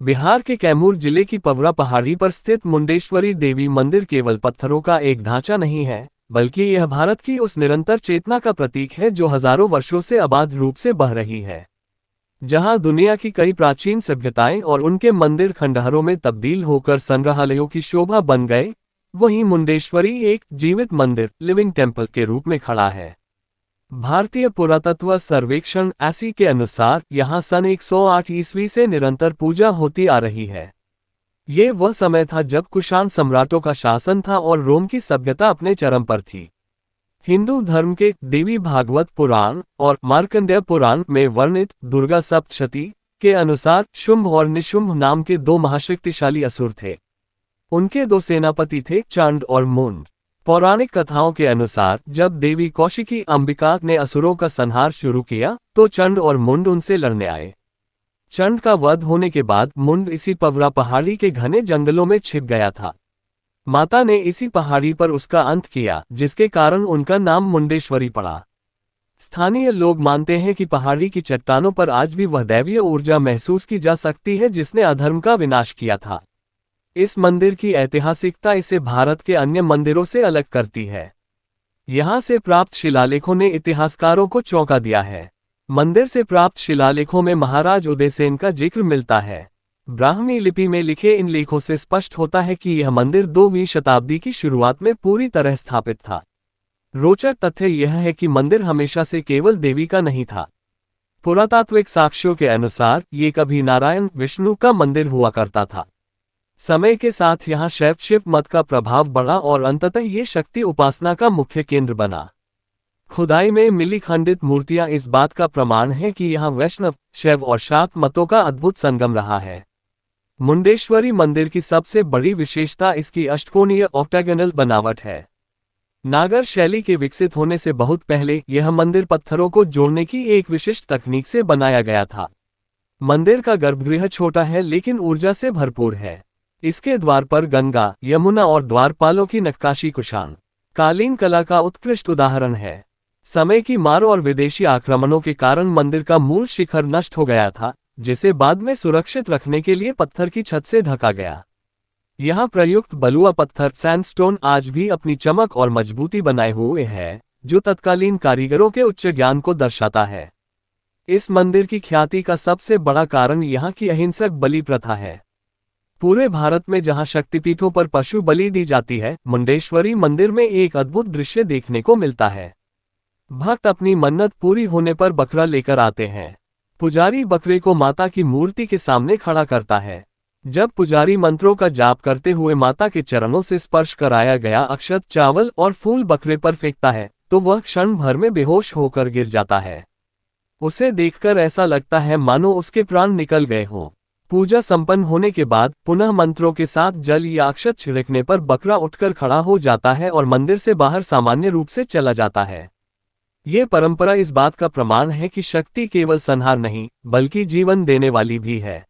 बिहार के कैमूर जिले की पवरा पहाड़ी पर स्थित मुंडेश्वरी देवी मंदिर केवल पत्थरों का एक ढांचा नहीं है, बल्कि यह भारत की उस निरंतर चेतना का प्रतीक है जो हजारों वर्षों से अबाध रूप से बह रही है। जहां दुनिया की कई प्राचीन सभ्यताएं और उनके मंदिर खंडहरों में तब्दील होकर संग्रहालयों की शोभा बन गए, वहीं मुंडेश्वरी एक जीवित मंदिर लिविंग टेम्पल के रूप में खड़ा है। भारतीय पुरातत्व सर्वेक्षण ऐसी के अनुसार यहां सन 108 ईस्वी से निरंतर पूजा होती आ रही है। ये वह समय था जब कुषाण सम्राटों का शासन था और रोम की सभ्यता अपने चरम पर थी। हिंदू धर्म के देवी भागवत पुराण और मार्कंडेय पुराण में वर्णित दुर्गा सप्तशती के अनुसार शुंभ और निशुंभ नाम के दो महाशक्तिशाली असुर थे। उनके दो सेनापति थे, चंड और मुंड। पौराणिक कथाओं के अनुसार जब देवी कौशिकी अंबिका ने असुरों का संहार शुरू किया तो चंड और मुंड उनसे लड़ने आए। चंड का वध होने के बाद मुंड इसी पवरा पहाड़ी के घने जंगलों में छिप गया था। माता ने इसी पहाड़ी पर उसका अंत किया, जिसके कारण उनका नाम मुंडेश्वरी पड़ा। स्थानीय लोग मानते हैं कि पहाड़ी की चट्टानों पर आज भी वह दैवीय ऊर्जा महसूस की जा सकती है जिसने अधर्म का विनाश किया था। इस मंदिर की ऐतिहासिकता इसे भारत के अन्य मंदिरों से अलग करती है। यहाँ से प्राप्त शिलालेखों ने इतिहासकारों को चौंका दिया है। मंदिर से प्राप्त शिलालेखों में महाराज उदयसेन का जिक्र मिलता है। ब्राह्मी लिपि में लिखे इन लेखों से स्पष्ट होता है कि यह मंदिर 2वीं शताब्दी की शुरुआत में पूरी तरह स्थापित था। रोचक तथ्य यह है कि मंदिर हमेशा से केवल देवी का नहीं था। पुरातात्विक साक्ष्यों के अनुसार ये कभी नारायण विष्णु का मंदिर हुआ करता था। समय के साथ यहाँ शैव शिव मत का प्रभाव बढ़ा और अंततः ये शक्ति उपासना का मुख्य केंद्र बना। खुदाई में मिली खंडित मूर्तियां इस बात का प्रमाण है कि यहाँ वैष्णव, शैव और शाक्त मतों का अद्भुत संगम रहा है। मुंडेश्वरी मंदिर की सबसे बड़ी विशेषता इसकी अष्टकोणीय ऑक्टागोनल बनावट है। नागर शैली के विकसित होने से बहुत पहले यह मंदिर पत्थरों को जोड़ने की एक विशिष्ट तकनीक से बनाया गया था। मंदिर का गर्भगृह छोटा है लेकिन ऊर्जा से भरपूर है। इसके द्वार पर गंगा, यमुना और द्वारपालों की नक्काशी कुषाण कालीन कला का उत्कृष्ट उदाहरण है। समय की मार और विदेशी आक्रमणों के कारण मंदिर का मूल शिखर नष्ट हो गया था, जिसे बाद में सुरक्षित रखने के लिए पत्थर की छत से ढका गया। यहाँ प्रयुक्त बलुआ पत्थर सैंडस्टोन आज भी अपनी चमक और मजबूती बनाए हुए है, जो तत्कालीन कारीगरों के उच्च ज्ञान को दर्शाता है। इस मंदिर की ख्याति का सबसे बड़ा कारण यहाँ की अहिंसक बलि प्रथा है। पूरे भारत में जहां शक्तिपीठों पर पशु बलि दी जाती है, मुंडेश्वरी मंदिर में एक अद्भुत दृश्य देखने को मिलता है। भक्त अपनी मन्नत पूरी होने पर बकरा लेकर आते हैं। पुजारी बकरे को माता की मूर्ति के सामने खड़ा करता है। जब पुजारी मंत्रों का जाप करते हुए माता के चरणों से स्पर्श कराया गया अक्षत, चावल और फूल बकरे पर फेंकता है तो वह क्षण भर में बेहोश होकर गिर जाता है। उसे देखकर ऐसा लगता है मानो उसके प्राण निकल गए हों। पूजा संपन्न होने के बाद पुनः मंत्रों के साथ जल या अक्षत छिड़कने पर बकरा उठकर खड़ा हो जाता है और मंदिर से बाहर सामान्य रूप से चला जाता है। ये परंपरा इस बात का प्रमाण है कि शक्ति केवल संहार नहीं, बल्कि जीवन देने वाली भी है।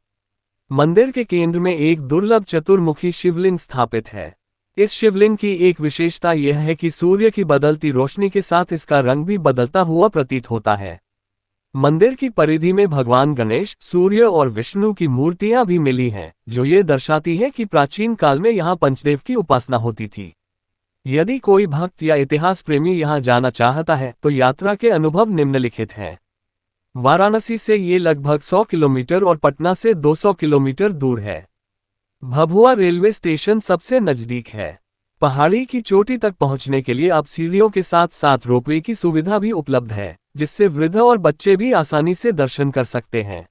मंदिर के केंद्र में एक दुर्लभ चतुर्मुखी शिवलिंग स्थापित है। इस शिवलिंग की एक विशेषता यह है कि सूर्य की बदलती रोशनी के साथ इसका रंग भी बदलता हुआ प्रतीत होता है। मंदिर की परिधि में भगवान गणेश, सूर्य और विष्णु की मूर्तियां भी मिली हैं, जो ये दर्शाती है कि प्राचीन काल में यहाँ पंचदेव की उपासना होती थी। यदि कोई भक्त या इतिहास प्रेमी यहाँ जाना चाहता है तो यात्रा के अनुभव निम्नलिखित हैं। वाराणसी से ये लगभग 100 किलोमीटर और पटना से 200 किलोमीटर दूर है। भभुआ रेलवे स्टेशन सबसे नजदीक है। पहाड़ी की चोटी तक पहुंचने के लिए अब सीढ़ियों के साथ साथ रोपवे की सुविधा भी उपलब्ध है, जिससे वृद्ध और बच्चे भी आसानी से दर्शन कर सकते हैं।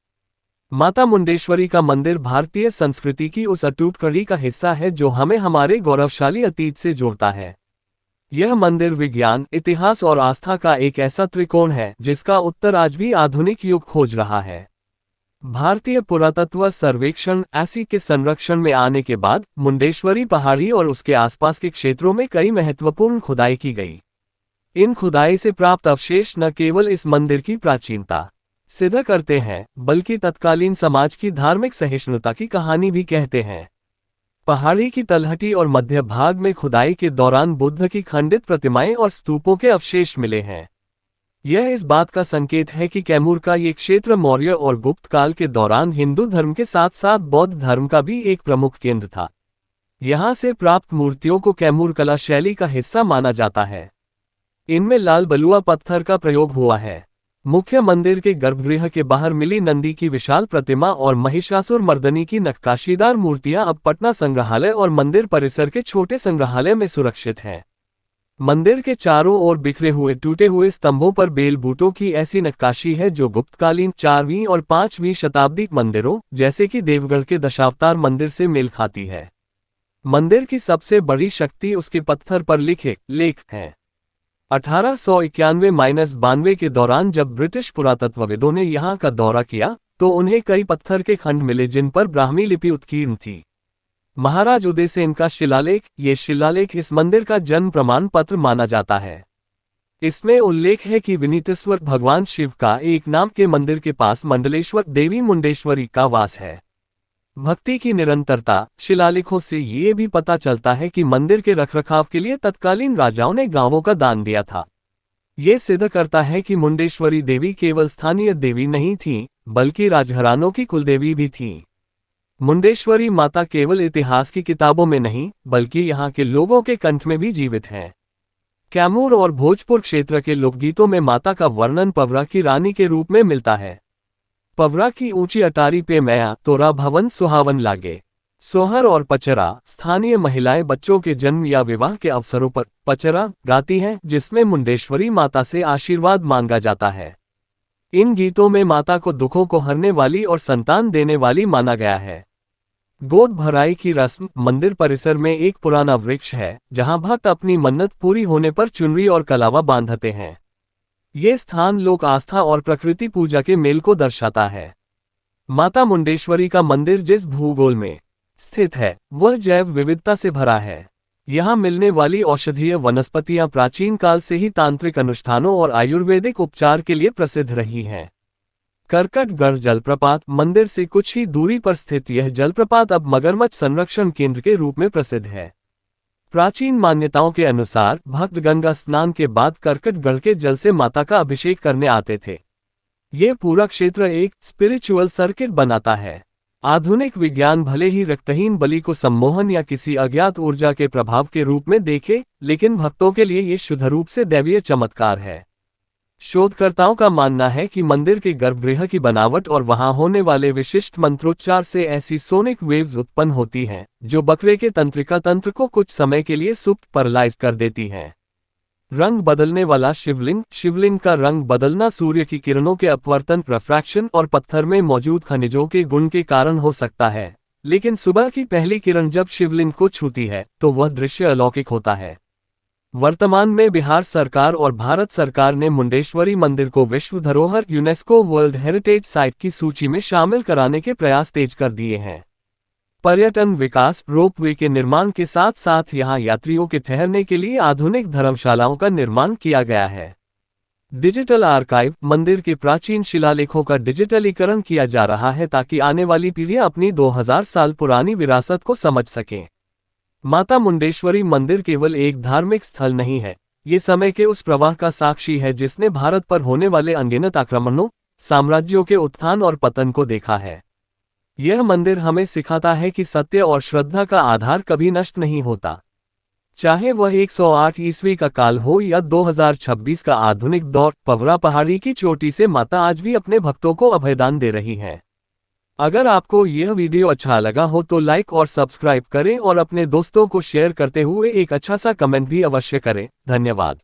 माता मुंडेश्वरी का मंदिर भारतीय संस्कृति की उस अटूट कड़ी का हिस्सा है जो हमें हमारे गौरवशाली अतीत से जोड़ता है। यह मंदिर विज्ञान, इतिहास और आस्था का एक ऐसा त्रिकोण है जिसका उत्तर आज भी आधुनिक युग खोज रहा है। भारतीय पुरातत्व सर्वेक्षण ऐसी के संरक्षण में आने के बाद मुंडेश्वरी पहाड़ी और उसके आसपास के क्षेत्रों में कई महत्वपूर्ण खुदाई की गई। इन खुदाई से प्राप्त अवशेष न केवल इस मंदिर की प्राचीनता सिद्ध करते हैं, बल्कि तत्कालीन समाज की धार्मिक सहिष्णुता की कहानी भी कहते हैं। पहाड़ी की तलहटी और मध्य भाग में खुदाई के दौरान बुद्ध की खंडित प्रतिमाएं और स्तूपों के अवशेष मिले हैं। यह इस बात का संकेत है कि कैमूर का ये क्षेत्र मौर्य और गुप्त काल के दौरान हिंदू धर्म के साथ साथ बौद्ध धर्म का भी एक प्रमुख केंद्र था। यहाँ से प्राप्त मूर्तियों को कैमूर कला शैली का हिस्सा माना जाता है। इनमें लाल बलुआ पत्थर का प्रयोग हुआ है। मुख्य मंदिर के गर्भगृह के बाहर मिली नंदी की विशाल प्रतिमा और महिषासुर मर्दनी की नक्काशीदार मूर्तियां अब पटना संग्रहालय और मंदिर परिसर के छोटे संग्रहालय में सुरक्षित हैं। मंदिर के चारों ओर बिखरे हुए टूटे हुए स्तंभों पर बेल बूटों की ऐसी नक्काशी है जो गुप्तकालीन 4वीं और 5वीं शताब्दी मंदिरों जैसे कि देवगढ़ के दशावतार मंदिर से मेल खाती है। मंदिर की सबसे बड़ी शक्ति उसके पत्थर पर लिखे लेख हैं। 1891-92 के दौरान जब ब्रिटिश पुरातत्वविदों ने यहाँ का दौरा किया तो उन्हें कई पत्थर के खंड मिले जिन पर ब्राह्मी लिपि उत्कीर्ण थी। महाराज उदयसेन का शिलालेख, ये शिलालेख इस मंदिर का जन्म प्रमाण पत्र माना जाता है। इसमें उल्लेख है कि विनीतेश्वर भगवान शिव का एक नाम के मंदिर के पास मंडलेश्वर देवी मुंडेश्वरी का वास है। भक्ति की निरंतरता। शिलालेखों से ये भी पता चलता है कि मंदिर के रखरखाव के लिए तत्कालीन राजाओं ने गांवों का दान दिया था। ये सिद्ध करता है कि मुंडेश्वरी देवी केवल स्थानीय देवी नहीं थी बल्कि राजघरानों की कुलदेवी भी थी। मुंडेश्वरी माता केवल इतिहास की किताबों में नहीं बल्कि यहाँ के लोगों के कंठ में भी जीवित है। कैमूर और भोजपुर क्षेत्र के लोकगीतों में माता का वर्णन पवरा की रानी के रूप में मिलता है। पवरा की ऊंची अटारी पे मैया तोरा भवन सुहावन लागे। सोहर और पचरा। स्थानीय महिलाएं बच्चों के जन्म या विवाह के अवसरों पर पचरा गाती हैं जिसमें मुंडेश्वरी माता से आशीर्वाद मांगा जाता है। इन गीतों में माता को दुखों को हरने वाली और संतान देने वाली माना गया है। गोद भराई की रस्म। मंदिर परिसर में एक पुराना वृक्ष है जहां भक्त अपनी मन्नत पूरी होने पर चुनरी और कलावा बांधते हैं। ये स्थान लोक आस्था और प्रकृति पूजा के मेल को दर्शाता है। माता मुंडेश्वरी का मंदिर जिस भूगोल में स्थित है वह जैव विविधता से भरा है। यहाँ मिलने वाली औषधीय वनस्पतियां प्राचीन काल से ही तांत्रिक अनुष्ठानों और आयुर्वेदिक उपचार के लिए प्रसिद्ध रही हैं। करकटगढ़ जलप्रपात। मंदिर से कुछ ही दूरी पर स्थित यह जलप्रपात अब मगरमच्छ संरक्षण केंद्र के रूप में प्रसिद्ध है। प्राचीन मान्यताओं के अनुसार भक्त गंगा स्नान के बाद करकटगढ़ के जल से माता का अभिषेक करने आते थे। ये पूरा क्षेत्र एक स्पिरिचुअल सर्किट बनाता है। आधुनिक विज्ञान भले ही रक्तहीन बलि को सम्मोहन या किसी अज्ञात ऊर्जा के प्रभाव के रूप में देखे, लेकिन भक्तों के लिए ये शुद्ध रूप से दैवीय चमत्कार है। शोधकर्ताओं का मानना है कि मंदिर के गर्भगृह की बनावट और वहां होने वाले विशिष्ट मंत्रोच्चार से ऐसी सोनिक वेव्स उत्पन्न होती हैं जो बकरे के तंत्रिका तंत्र को कुछ समय के लिए सुप्त पैरालाइज कर देती हैं। रंग बदलने वाला शिवलिंग। शिवलिंग का रंग बदलना सूर्य की किरणों के अपवर्तन, रिफ्रैक्शन और पत्थर में मौजूद खनिजों के गुण के कारण हो सकता है, लेकिन सुबह की पहली किरण जब शिवलिंग को छूती है तो वह दृश्य अलौकिक होता है। वर्तमान में बिहार सरकार और भारत सरकार ने मुंडेश्वरी मंदिर को विश्व धरोहर यूनेस्को वर्ल्ड हेरिटेज साइट की सूची में शामिल कराने के प्रयास तेज कर दिए हैं। पर्यटन विकास। रोपवे के निर्माण के साथ साथ यहां यात्रियों के ठहरने के लिए आधुनिक धर्मशालाओं का निर्माण किया गया है। Digital archive. मंदिर के प्राचीन शिलालेखों का डिजिटलीकरण किया जा रहा है ताकि आने वाली पीढ़ियां अपनी 2000 साल पुरानी विरासत को समझ सकें। माता मुंडेश्वरी मंदिर केवल एक धार्मिक स्थल नहीं है, ये समय के उस प्रवाह का साक्षी है जिसने भारत पर होने वाले अनगिनत आक्रमणों, साम्राज्यों के उत्थान और पतन को देखा है। यह मंदिर हमें सिखाता है कि सत्य और श्रद्धा का आधार कभी नष्ट नहीं होता। चाहे वह 108 ईस्वी का काल हो या 2026 का आधुनिक दौर, पवरा पहाड़ी की चोटी से माता आज भी अपने भक्तों को अभयदान दे रही है। अगर आपको यह वीडियो अच्छा लगा हो तो लाइक और सब्सक्राइब करें और अपने दोस्तों को शेयर करते हुए एक अच्छा सा कमेंट भी अवश्य करें। धन्यवाद।